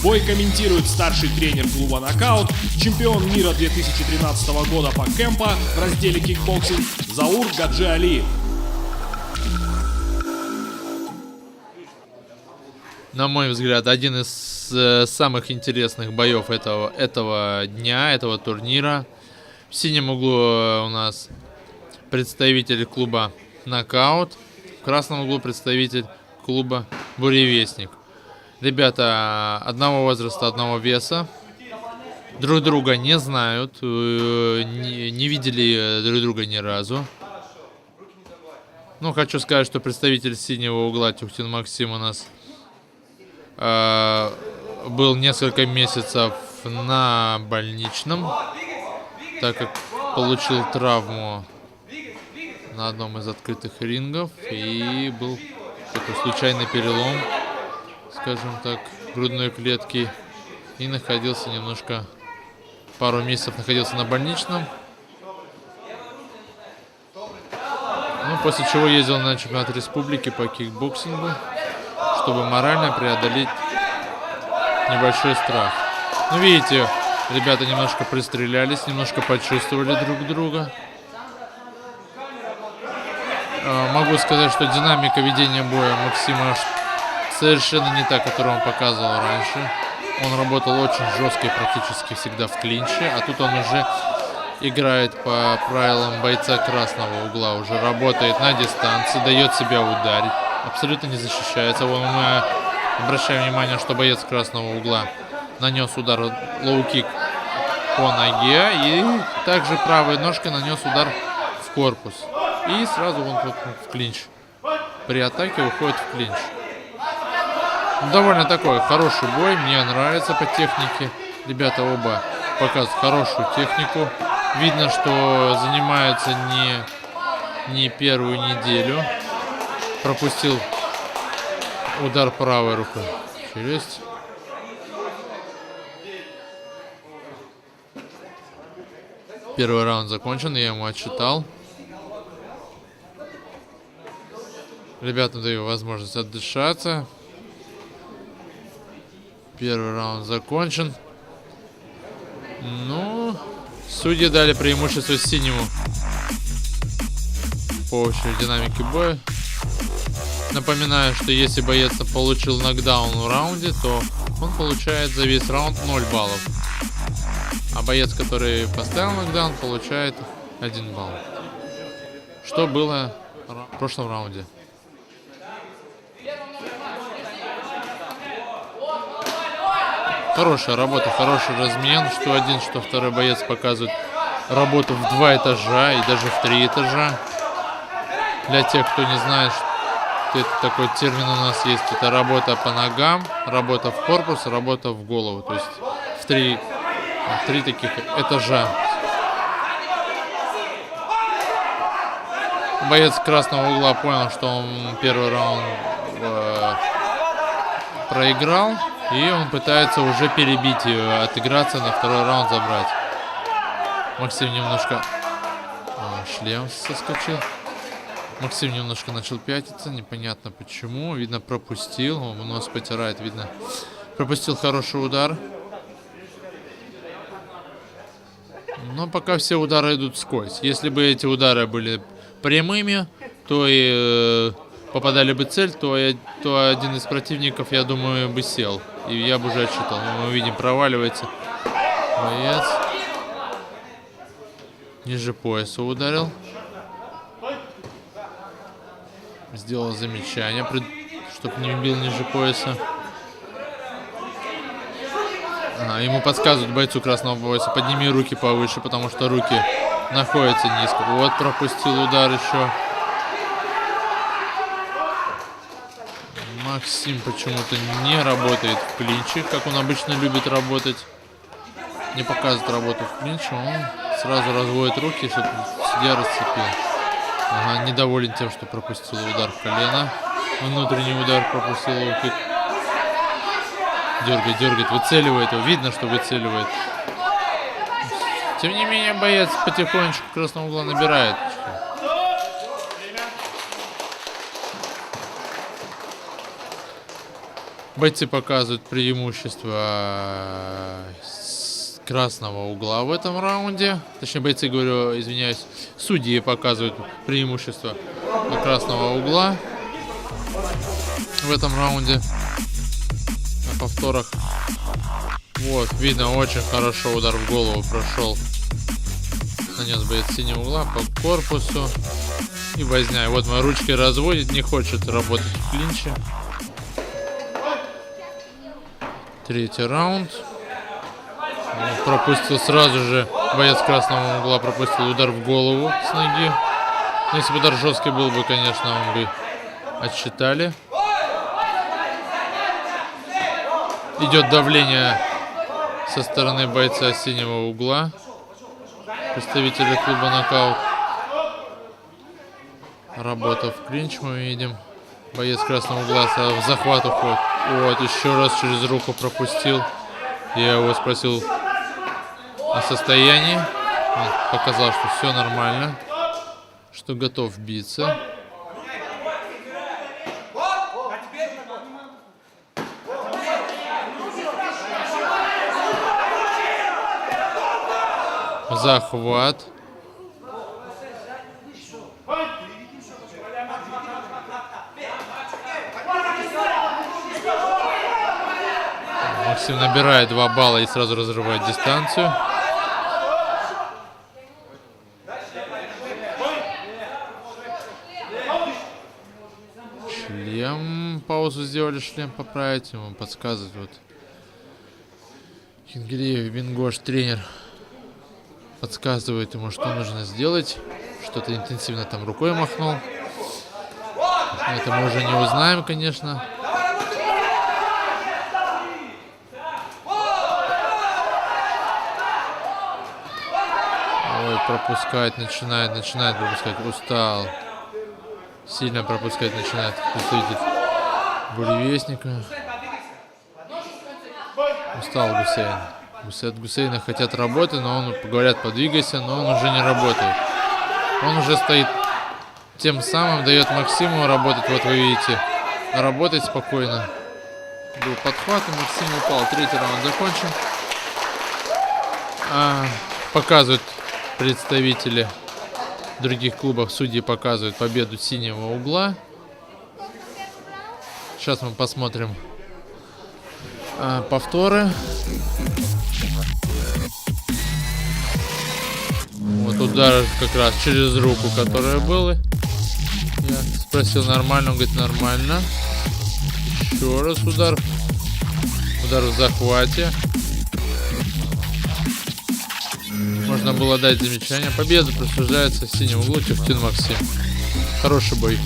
Бой комментирует старший тренер клуба «Нокаут», чемпион мира 2013 года по кэмпо в разделе кикбоксинг Заур Гаджи Алиев. На мой взгляд, один из самых интересных боев этого дня, этого турнира. В синем углу у нас представитель клуба «Нокаут», в красном углу представитель клуба «Буревестник». Ребята одного возраста, одного веса, друг друга не знают, не видели друг друга ни разу. Ну, хочу сказать, что представитель синего угла Тюхтин Максим у нас был несколько месяцев на больничном, так как получил травму на одном из открытых рингов и был такой случайный перелом, скажем так, грудной клетки, и находился пару месяцев находился на больничном. Ну, после чего ездил на чемпионат республики по кикбоксингу, чтобы морально преодолеть небольшой страх. Ну, видите, ребята немножко пристрелялись, немножко почувствовали друг друга. Могу сказать, что динамика ведения боя Максима совершенно не та, которую он показывал раньше. Он работал очень жестко и практически всегда в клинче, а тут он уже играет по правилам бойца красного угла, уже работает на дистанции, дает себя ударить, абсолютно не защищается. Вон мы обращаем внимание, что боец красного угла нанес удар лоу-кик по ноге и также правой ножкой нанес удар в корпус. И сразу он в клинч. При атаке уходит в клинч. Довольно такой хороший бой, мне нравится по технике. Ребята оба показывают хорошую технику. Видно, что занимаются не первую неделю. Пропустил удар правой рукой. Челюсть. Первый раунд закончен, я ему отчитал. Ребятам даю возможность отдышаться. Первый раунд закончен. Ну, судьи дали преимущество синему по общей динамике боя. Напоминаю, что если боец получил нокдаун в раунде, то он получает за весь раунд 0 баллов. А боец, который поставил нокдаун, получает 1 балл. Что было в прошлом раунде. Хорошая работа, хороший размен. Что один, что второй боец показывают работу в 2 этажа и даже в 3 этажа. Для тех, кто не знает, что это такой термин у нас есть, это работа по ногам, работа в корпус, работа в голову. То есть в 3 таких этажа. Боец красного угла понял, что он первый раунд проиграл. И он пытается уже перебить ее, отыграться, на второй раунд забрать. Максим немножко... шлем соскочил. Максим немножко начал пятиться, непонятно почему. Видно, пропустил, он нос потирает, видно. Пропустил хороший удар. Но пока все удары идут вскользь. Если бы эти удары были прямыми, то и попадали бы в цель, то один из противников, я думаю, бы сел. И я бы уже отчитал. Мы видим, проваливается боец. Ниже пояса ударил. Сделал замечание, чтобы не бил ниже пояса. Ему подсказывают бойцу красного пояса: подними руки повыше, потому что руки находятся низко. Вот пропустил удар еще. Максим почему-то не работает в клинче, как он обычно любит работать. Не показывает работу в клинче, он сразу разводит руки, чтобы судья расцепил. Ага, недоволен тем, что пропустил удар в колено. Внутренний удар пропустил лоу-кик. Дергает, выцеливает его. Видно, что выцеливает. Тем не менее, боец потихонечку красного угла набирает. Бойцы показывают преимущество красного угла в этом раунде. Точнее, бойцы, говорю, извиняюсь, судьи показывают преимущество красного угла в этом раунде. На повторах. Вот, видно, очень хорошо удар в голову прошел. Нанес боец синего угла по корпусу. И возня. И вот мои ручки разводит, не хочет работать в клинче. Третий раунд. Он пропустил сразу же. Боец красного угла пропустил удар в голову с ноги. Но если бы удар жесткий был бы, конечно, он бы отсчитали. Идет давление со стороны бойца синего угла. Представители клуба «Нокаут». Работа в клинч мы видим. Боец красного угла в захват уходит. Вот, еще раз через руку пропустил. Я его спросил о состоянии. Он показал, что все нормально. Что готов биться. Захват. Максим набирает 2 балла и сразу разрывает дистанцию. Шлем. Паузу сделали, шлем поправить. Ему подсказывает вот Кингелиев Бингош, тренер. Подсказывает ему, что нужно сделать. Что-то интенсивно там рукой махнул. Это мы уже не узнаем, конечно. Ой, пропускать начинает пропускать. Устал. Сильно пропускать начинает представитель буревестника. Устал Гусейн. От Гусейна хотят работать, но он, говорят, подвигайся, но он уже не работает. Он уже стоит, тем самым дает Максиму работать. Вот вы видите, работать спокойно. Был подхват, и Максим упал. Третий раунд закончен. Показывают представители других клубов, судьи показывают победу синего угла. Сейчас мы посмотрим повторы. Вот удар как раз через руку, которая была. Я спросил, нормально, он говорит, нормально. Еще раз удар. Удар в захвате. Можно было дать замечание. Победа присуждается синему углу Тюхтин Максим. Хороший бой.